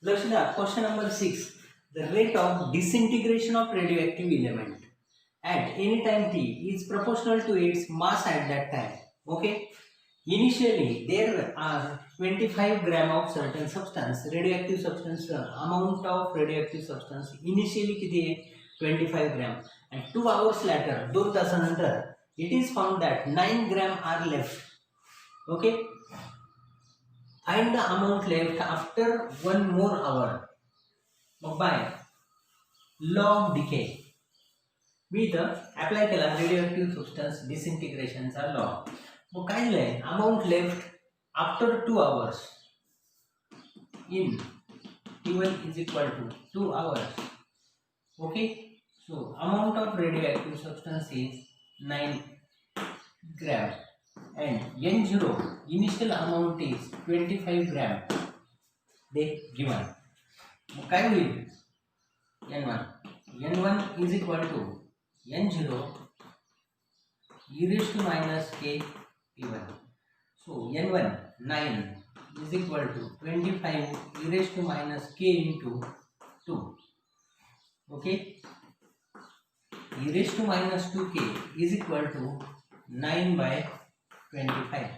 लक्ष द्या, question number 6. The rate of disintegration of radioactive element at any time t is proportional to its mass at that time. Okay. Initially, there are 25 gram of certain substance, radioactive substance, amount of radioactive substance. Initially, किती आहे? 25 gram. And 2 hours later, 2 तासानंतर, it is found that 9 gram are left. Okay. Find the amount left after 1 more hour. By law of decay. मी इथं apply केला radioactive substance डिसइंटिग्रेशनचा law. मग काय दिलंय? Amount left after 2 hours in T1 is equal to 2 hours. Okay, so amount of radioactive substance is 9 gram and N0 initial amount is 25 gram. they given. मग काय होईल? N1 is equal to N0 e raised to minus k T1. So N1 9 is equal to 25 e raised to minus k into 2. Okay, e raised to minus 2k is equal to 9 by 25.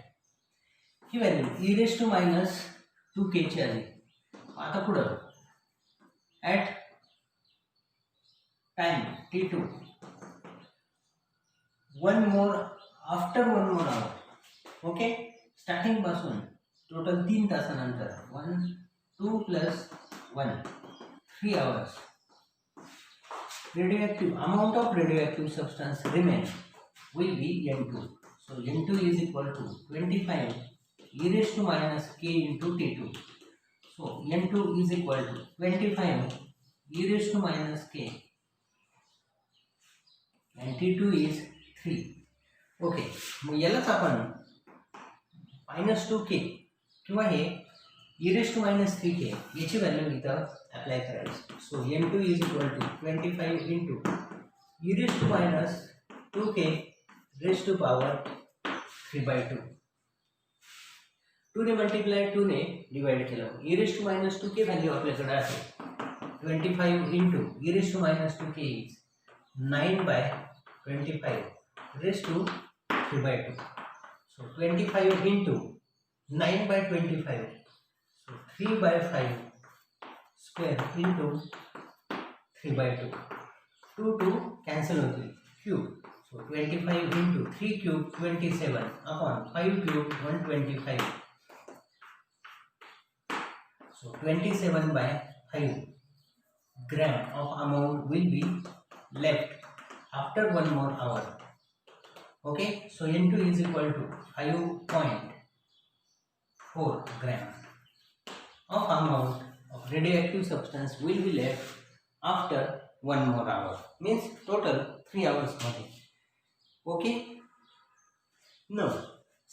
He value e raised to minus 2k ची आली. आता पुढं at time t2 1 more after 1 more hour. Okay, starting पासून total 3 तासानंतर 1 2 plus 1 3 hours. Radioactive amount of radioactive substance remain will be N2. So N2 is equal to 25 e raised to minus k into T2. So N2 is equal to 25 e raised to minus k and T2 is 3. Okay, मग यालाच आपण -2k किंवा हे e raised to minus 3k याची value इथं apply करायची. सो N2 is equal to 25 into e raised to minus 2k raised to power 3/2. 2 ने multiply 2 ने divide केलं. e raised to minus 2k value आपल्याकडे असेल 25 into e raised to minus 2k is 9 by 25 raised to 3/2. So 25 into 9 by 25. So 3 by 5 square into 3/2. 2 cancel होतील. Cube. So 25 into 3 cube 27 upon 5 cube 125. So 27 by 5 gram of amount will be left after 1 more hour. Okay, so N2 is equal to 5.4 gram of amount of radioactive substance will be left after 1 more hour. Means total 3 hours मध्ये. Okay, now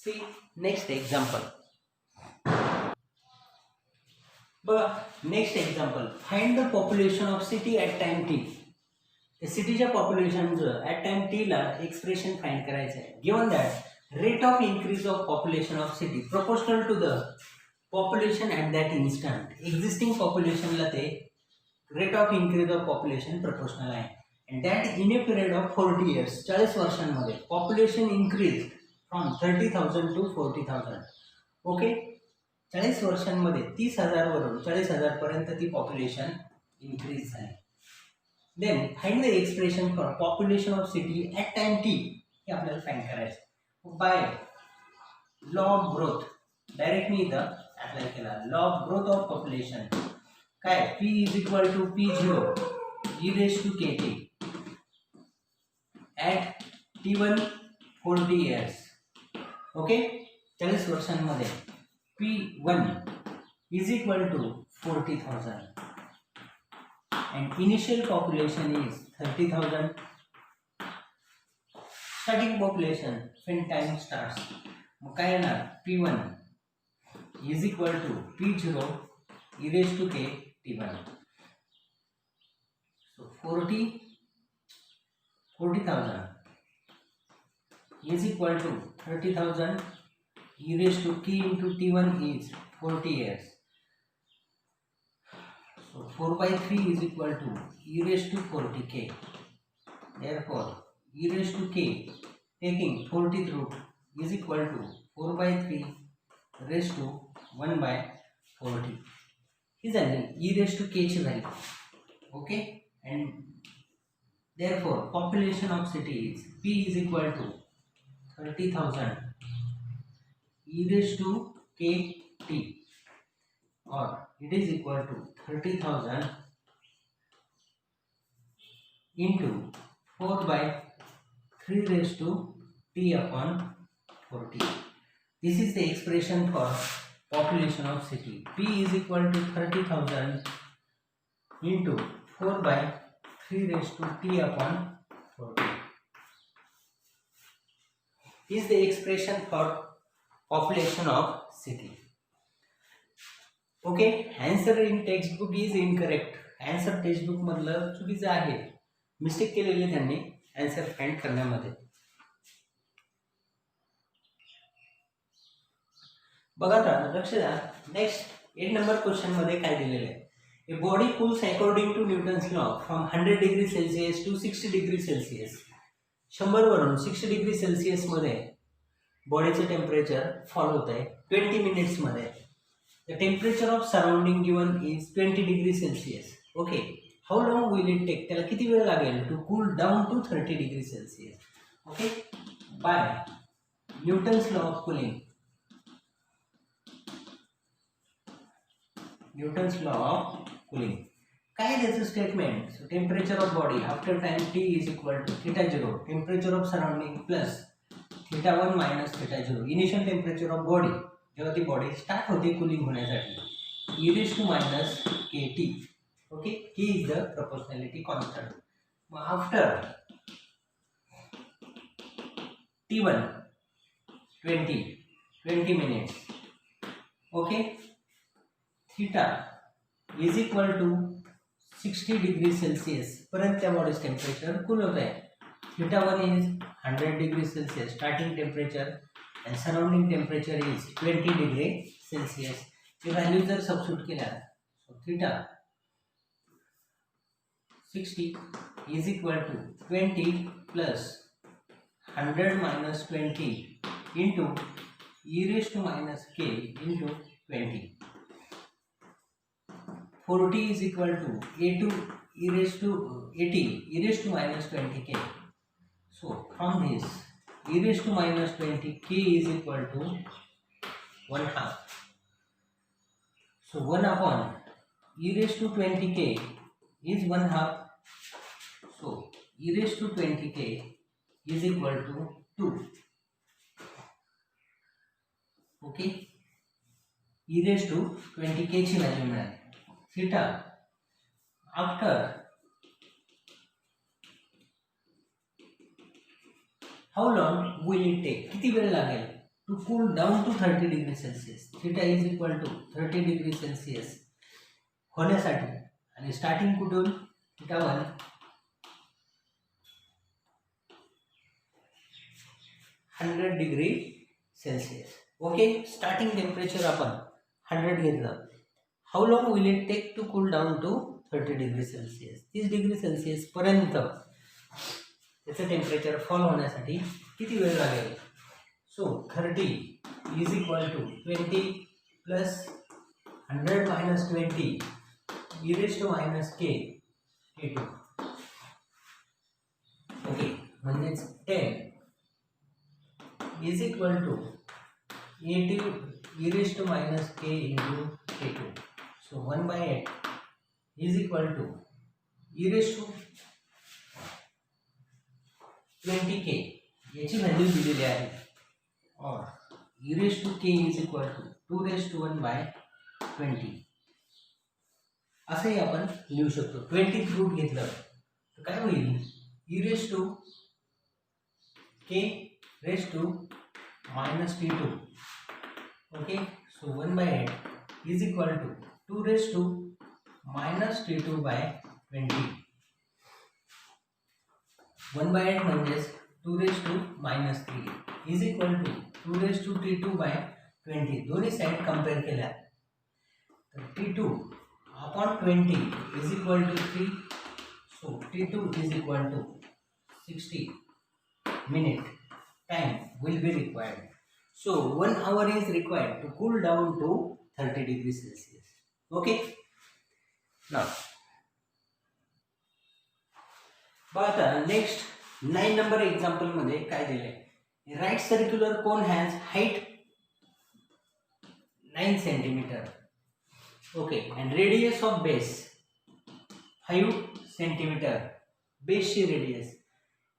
see next example. But next example, find the population of city at time t. सिटीच्या पॉप्युलेशनचं at time T ला expression find करायचं आहे. Given that rate of increase of population of city proportional to the population at that instant. Existing पॉप्युलेशनला ते rate of increase of population proportional आहे. And that in a period of 40 years 40 वर्षांमध्ये population increase from 30,000 to 40,000. Okay, 40 वर्षांमध्ये 30,000 वरून 40,000 पर्यंत ती population increase झाली. Then find the expression for population of city at time t. हे आपल्याला find करायचं. By law of growth direct मी इथं अप्लाय केला. Law of growth of population काय? p is equal to p0 e raised to kt at t1 40 years. Okay, 40 वर्षांमध्ये p1 is equal to 40,000. And initial population is 30,000. Starting population when time starts. मग काय येणार? P1 is equal to P0 e raised to k T1. So 40,000 is equal to 30,000 e raised to k into T1 is 40 years. So 4 by 3 is equal to e raised to 40k. Therefore, e raised to k taking 40th root is equal to 4 by 3 raised to 1 by 40. Is an e raised to k ची value. Okay, and therefore population of city is p is equal to 30,000 e raised to kt, or it is equal to 30,000 into 4 by 3 raised to t upon 40. This is the expression for population of city. P is equal to 30,000 into 4 by 3 raised to t upon 40. Is the expression for population of city. Okay, answer in textbook is incorrect. Answer textbook मधलं चुकीचं आहे. Mistake केलेली त्यांनी answer find करण्यामध्ये. बघा आता लक्ष द्या. नेक्स्ट 8 नंबर क्वेश्चन मध्ये काय दिलेलं आहे. A body cools according to Newton's law from 100 degree Celsius to 60 degree Celsius. 100 वरून 60 डिग्री सेल्सियस मध्ये बॉडीचं टेम्परेचर फॉल होत आहे 20 मिनिट्स मध्ये. The temperature of surrounding given is 20 degree Celsius. Okay, how long will it take, त्याला किती वेळ लागेल to cool down to 30 degree Celsius. Okay, by Newton's law of cooling. Newton's law of cooling. काय त्याचं statement. So temperature of body after time t is equal to θ0 temperature of surrounding plus θ1 minus θ0. Initial temperature of body जेव्हा ती body start होते cooling होण्यासाठी e raise to minus kt. Okay, ही is the proportionality constant. मग after t1 20 minutes. Okay, theta is equal to 60 degree Celsius पर्यंत त्या body's temperature cool होत आहे. θ1 is 100 degree Celsius starting temperature and surrounding temperature is 20 degree Celsius. ची value जर substitute केल्या so theta 60 is equal to 20 plus 100 minus 20 into e raise to minus k into 20. 40 is equal to a2 e raised to 80 e raised to minus 20k. So from this e raised to minus 20k is equal to 1/2. So 1 upon e raised to 20k is 1/2. So e raised to 20k is equal to 2. Okay, e raised to 20k ची value मिळाली. Theta after how long will it take, किती वेळ लागेल to cool down to 30 degree Celsius. Theta is equal to 30 degree Celsius होण्यासाठी. आणि starting कुठून θ1 100 degree Celsius. Okay, starting temperature आपण 100 घेतलं. How long will it take to cool down to 30 degree Celsius. 30 degree Celsius पर्यंत त्याचं temperature fall होण्यासाठी किती वेळ लागेल. So 30 is equal to 20 plus 100 minus 20 e raise to minus k k2. Okay, म्हणजेच 10 is equal to 80 e raise to minus k into k2. So 1/8 is equal to e raised to 20k याची value दिलेली आहे. और e raised to k is equal to 2 raised to 1 by 20. असंही आपण लिहू शकतो. 20th root घेतलं तर काय होईल. e raised to k raised to minus t2. Okay, so 1/8 is equal to 2 raised to minus t2 by 20. 1/8 म्हणजेच 2 raised to minus 3 is equal to 2 raised to t2 by 20. दोन्ही साइड कंपेअर केल्या तर t2 upon 20 is equal to 3. So T2 is equal to 60 minute time will be required. So 1 hour is required to cool down to 30 degrees Celsius. Okay. Now बघा next 9 number example मध्ये काय दिले right circular cone has height 9 centimetre okay and radius of base 5 centimetre बेसची radius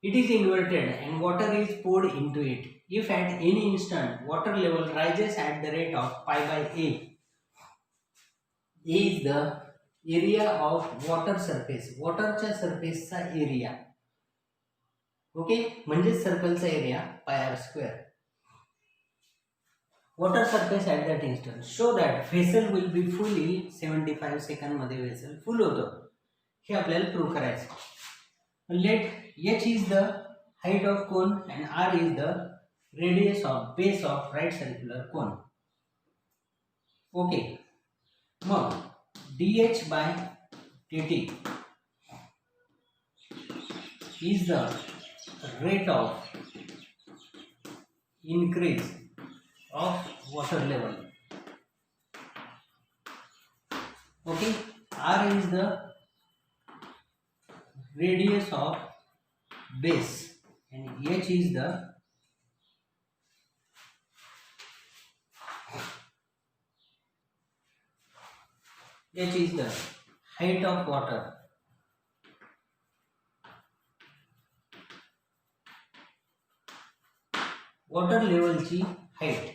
it is inverted and water is poured into it. If at any instant water level rises at the rate of pi by a is the area of water surface. वॉटरच्या सरफेसचा area okay म्हणजे सर्कलचा area pi r square. Water surface at that instant show that vessel will be full in 75 second मध्ये vessel full होतं. हे आपल्याला prove करायचं. लेट h is the height of cone and r is the radius of base of right circular cone. Okay. Mug dh by dt is the rate of increase of water level. Okay. r is the radius of base and h is the height of water. Water level ची height.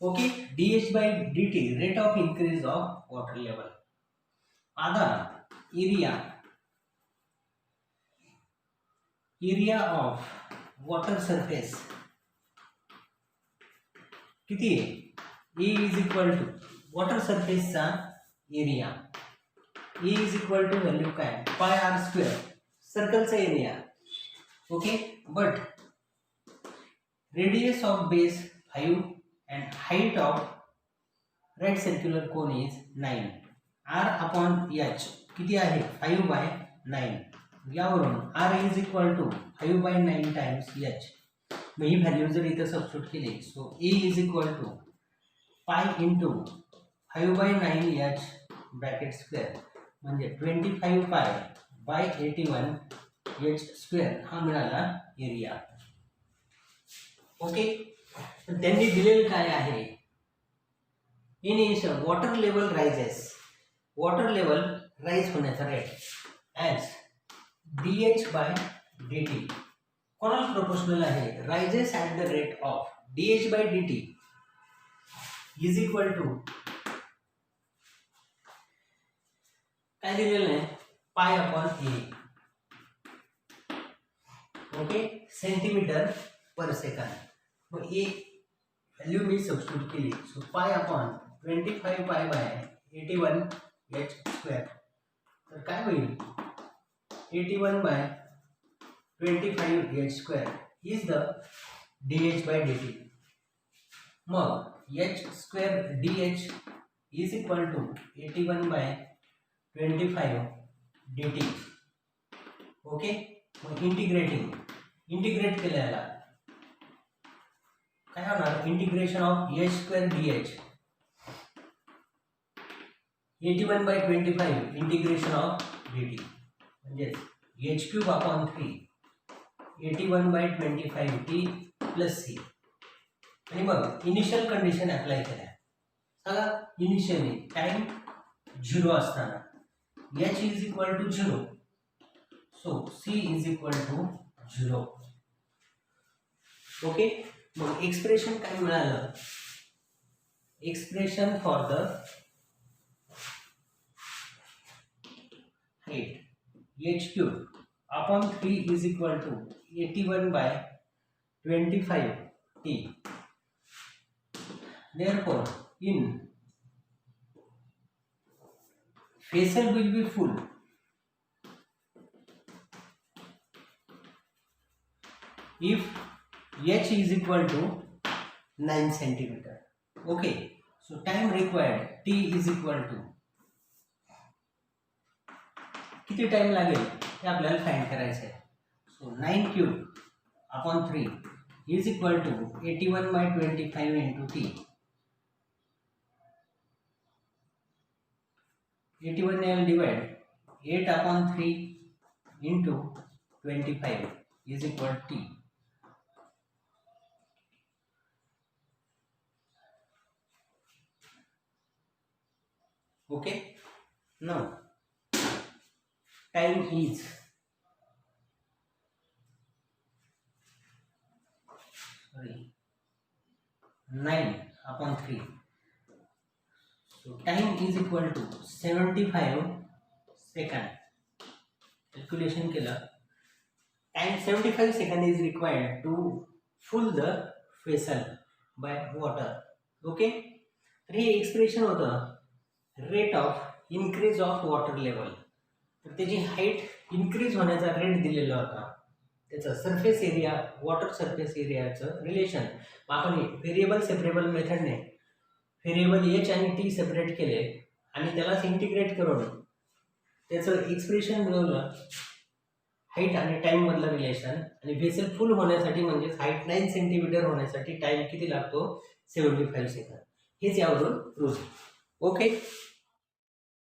Okay. dh by dt rate of increase of water level. आता area of water surface किती आहे E is equal to water surface चा area E is equal to value काय pi r square सर्कलचा area okay but radius of base 5 and height of right circular cone is 9. R upon h किती आहे 5 by 9. यावरून r is equal to 5 by 9 times h. Mug he value जर इथं substitute केली सो a is equal to pi into 5 by 9 h bracket square म्हणजे 25 pi by 81 h square हा मिळाला area. Okay. त्यांनी दिलेलं काय आहे in water level rises water level rise होण्याचा rate as dh by dt कोणाला प्रोपोर्शनल आहे rises at the rate of dh by dt is equal to काय दिलेलं आहे pi upon a okay centimetre per second. मग a value मी substitute केली so pi upon 25 pi by 81 h square तर काय होईल 81 by 25 h square is the dh by dt. Mug h square dh is equal to 81 by 25 dt. Okay. मग integrate केल्याला काय होणार integration of h square dh 81 by 25 integration of dt म्हणजे h cube upon 3 81 by 25 t plus c. आणि मग initial condition apply केल्या सांगा initially time 0 असताना h is equal to 0 सो c is equal to 0. Okay. मग expression काय मिळालं expression for the height h cube upon 3 is equal to 81 by 25 t. Therefore, in vessel will be full if h is equal to 9 centimeter. Okay. So time required t is equal to किती time लागेल हे आपल्याला find करायचं आहे. So 9³/3 is equal to 81/25 into T. 81 ने divide 8/3 into 25 is equal to. Okay, now time is 9/3. So time is equal to 75 second. Calculation केलं. Time 75 second is required to fill the vessel by water. Okay, तर हे expression होतं rate of increase of water level. तर त्याची height increase होण्याचा rate दिलेला होता, त्याचं सरफेस एरिया वॉटर सरफेस एरियाचं रिलेशन. आपण व्हेरिएबल सेपरेबल मेथडने व्हेरिएबल एच आणि टी सेपरेट केले आणि त्यालाच इंटिग्रेट करून त्याचं एक्सप्रेशन मिळवलं, हाईट आणि टाईममधलं रिलेशन. आणि व्हेसल फुल होण्यासाठी म्हणजेच हाईट 9 सेंटीमीटर होण्यासाठी टाईम किती लागतो 75 सेकंद. हेच यावरून प्रूव्ह. ओके.